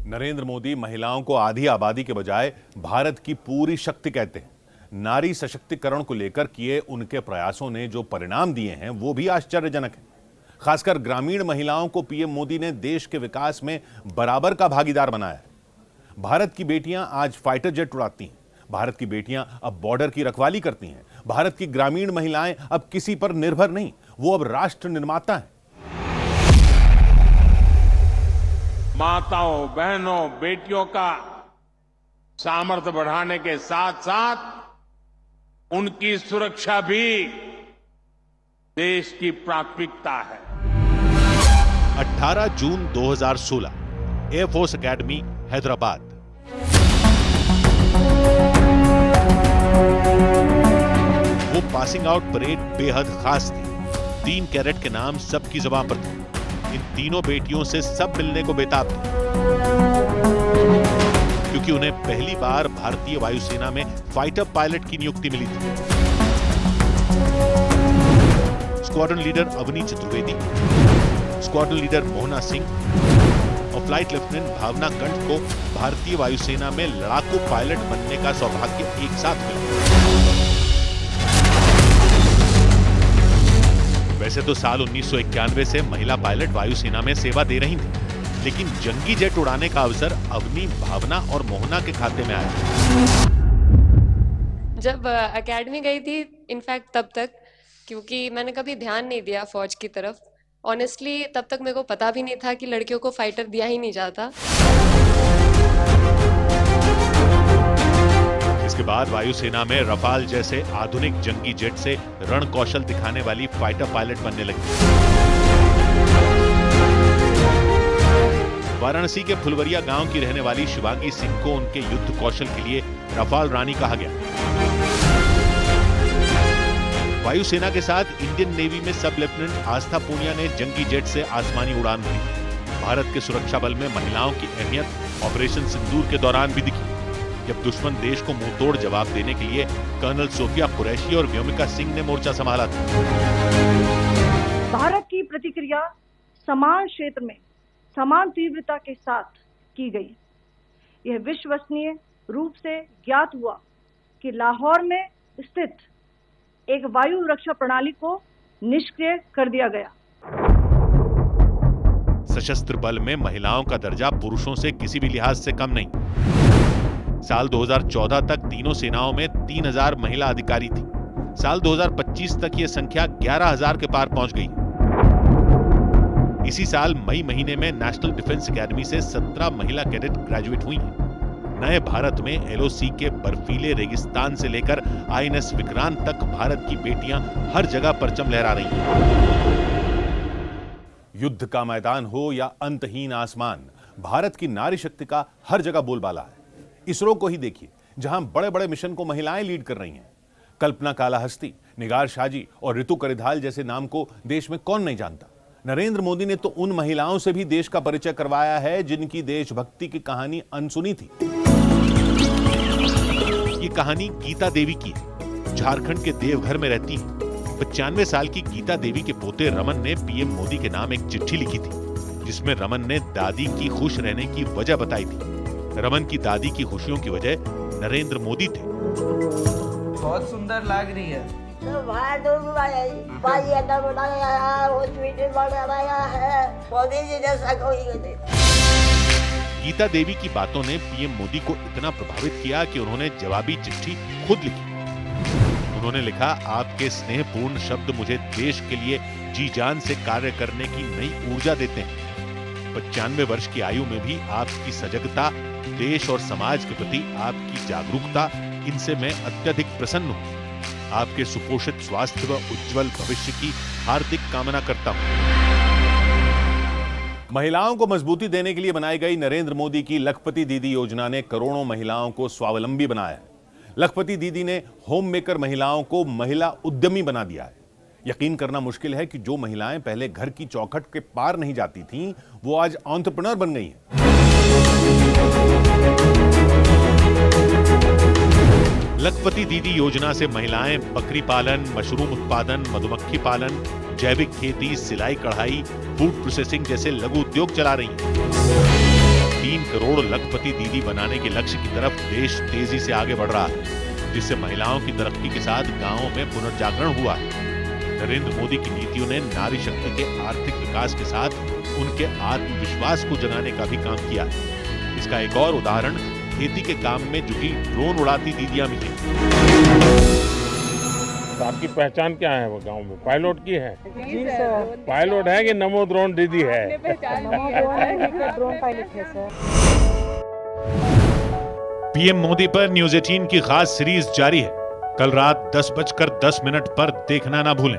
नरेंद्र मोदी महिलाओं को आधी आबादी के बजाय भारत की पूरी शक्ति कहते हैं। नारी सशक्तिकरण को लेकर किए उनके प्रयासों ने जो परिणाम दिए हैं वो भी आश्चर्यजनक है। खासकर ग्रामीण महिलाओं को पीएम मोदी ने देश के विकास में बराबर का भागीदार बनाया है। भारत की बेटियां आज फाइटर जेट उड़ाती हैं। भारत की बेटियां अब बॉर्डर की रखवाली करती हैं। भारत की ग्रामीण महिलाएं अब किसी पर निर्भर नहीं, वो अब राष्ट्र निर्माता हैं। माताओं, बहनों, बेटियों का सामर्थ्य बढ़ाने के साथ साथ उनकी सुरक्षा भी देश की प्राथमिकता है। 18 जून 2016 एयरफोर्स एकेडमी हैदराबाद। वो पासिंग आउट परेड बेहद खास थी। 3 कैरेट के नाम सबकी जुबान पर थे। इन तीनों बेटियों से सब मिलने को बेताब थे, क्योंकि उन्हें पहली बार भारतीय वायुसेना में फाइटर पायलट की नियुक्ति मिली थी। Squadron leader Avani Chaturvedi, squadron leader Mohana Singh और फ्लाइट लेफ्टिनेंट भावना कंठ को भारतीय वायुसेना में लड़ाकू पायलट बनने का सौभाग्य एक साथ मिला। वैसे तो साल 1991 से महिला पायलट वायुसेना में सेवा दे रही थी, लेकिन जंगी जेट उड़ाने का अवसर अवनी, भावना और मोहना के खाते में आया। जब एकेडमी गई थी, इनफैक्ट तब तक, क्योंकि मैंने कभी ध्यान नहीं दिया फौज की तरफ। ऑनेस्टली तब तक मेरे को पता भी नहीं था कि लड़कियों को फाइटर दिया ही नहीं जाता। इसके बाद वायुसेना में रफाल जैसे आधुनिक जंगी जेट से रण कौशल दिखाने वाली फाइटर पायलट बनने लगी। वाराणसी के फुलवरिया गांव की रहने वाली शिवांगी सिंह को उनके युद्ध कौशल के लिए रफाल रानी कहा गया। वायुसेना के साथ इंडियन नेवी में सब लेफ्टिनेंट आस्था पूनिया ने जंगी जेट से आसमानी उड़ान भरी। भारत के सुरक्षा बल में महिलाओं की अहमियत ऑपरेशन सिंदूर के दौरान भी दिखी, जब दुश्मन देश को मुंहतोड़ जवाब देने के लिए कर्नल सोफिया कुरैशी और व्योमिका सिंह ने मोर्चा संभाला था। भारत की प्रतिक्रिया समान क्षेत्र में समान तीव्रता के साथ की गई। यह विश्वसनीय रूप से ज्ञात हुआ कि लाहौर में स्थित एक वायु रक्षा प्रणाली को निष्क्रिय कर दिया गया। सशस्त्र बल में महिलाओं का दर्जा पुरुषों से किसी भी लिहाज से कम नहीं। साल 2014 तक तीनों सेनाओं में 3000 महिला अधिकारी थी। साल 2025 तक यह संख्या 11000 के पार पहुंच गई। इसी साल मई महीने में नेशनल डिफेंस एकेडमी से 17 महिला कैडेट ग्रेजुएट हुई हैं। नए भारत में एलओसी के बर्फीले रेगिस्तान से लेकर आईएनएस विक्रांत तक भारत की बेटियां हर जगह परचम लहरा रही हैं। युद्ध का मैदान हो या अंतहीन आसमान, भारत की नारी शक्ति का हर जगह बोलबाला है। इसरो को ही देखिए, जहां बड़े बड़े मिशन को महिलाएं लीड कर रही हैं। कल्पना कालाहस्ती, निगार शाजी और ऋतु करिधाल जैसे नाम को देश में कौन नहीं जानता। नरेंद्र मोदी ने तो उन महिलाओं से भी देश का परिचय करवाया है जिनकी देशभक्ति की कहानी अनसुनी थी। ये कहानी गीता देवी की है। झारखंड के देवघर में रहती है। 95 साल की गीता देवी के पोते रमन ने पीएम मोदी के नाम एक चिट्ठी लिखी थी, जिसमें रमन ने दादी की खुश रहने की वजह बताई थी। रमन की दादी की खुशियों की वजह नरेंद्र मोदी थे। बहुत सुंदर लग रही है। मोदी जी जैसा कोई नहीं। गीता देवी की बातों ने पीएम मोदी को इतना प्रभावित किया कि उन्होंने जवाबी चिट्ठी खुद लिखी। उन्होंने लिखा, आपके स्नेहपूर्ण शब्द मुझे देश के लिए जी जान से कार्य करने की नई ऊर्जा देते हैं। 95 वर्ष की आयु में भी आपकी सजगता, देश और समाज के प्रति आपकी जागरूकता, इनसे मैं अत्यधिक प्रसन्न हूँ। आपके सुपोषित स्वास्थ्य व उज्जवल भविष्य की हार्दिक कामना करता हूँ। महिलाओं को मजबूती देने के लिए बनाई गई नरेंद्र मोदी की लखपति दीदी योजना ने करोड़ों महिलाओं को स्वावलंबी बनाया है। लखपति दीदी ने होम मेकर महिलाओं को महिला उद्यमी बना दिया है। यकीन करना मुश्किल है कि जो महिलाएं पहले घर की चौखट के पार नहीं जाती थीं, वो आज एंटरप्रेन्योर बन गई हैं। लखपति दीदी योजना से महिलाएं बकरी पालन, मशरूम उत्पादन, मधुमक्खी पालन, जैविक खेती, सिलाई कढ़ाई, फूड प्रोसेसिंग जैसे लघु उद्योग चला रही हैं। 3 करोड़ लखपति दीदी बनाने के लक्ष्य की तरफ देश तेजी से आगे बढ़ रहा है, जिससे महिलाओं की तरक्की के साथ गांवों में पुनर्जागरण हुआ है। नरेंद्र मोदी की नीतियों ने नारी शक्ति के आर्थिक विकास के साथ उनके आत्मविश्वास को जगाने का भी काम किया है। इसका एक और उदाहरण खेती के काम में जुटी ड्रोन उड़ाती दीदियां भी हैं। तो आपकी पहचान क्या है वो गांव में? पायलट की है? जी सर। पायलट है कि नमो ड्रोन दीदी है? नमो ड्रोन है कि ड्रोन पायलट है सर। पीएम मोदी पर न्यूज 18 की खास सीरीज जारी है। कल रात 10:10 पर देखना ना भूलें।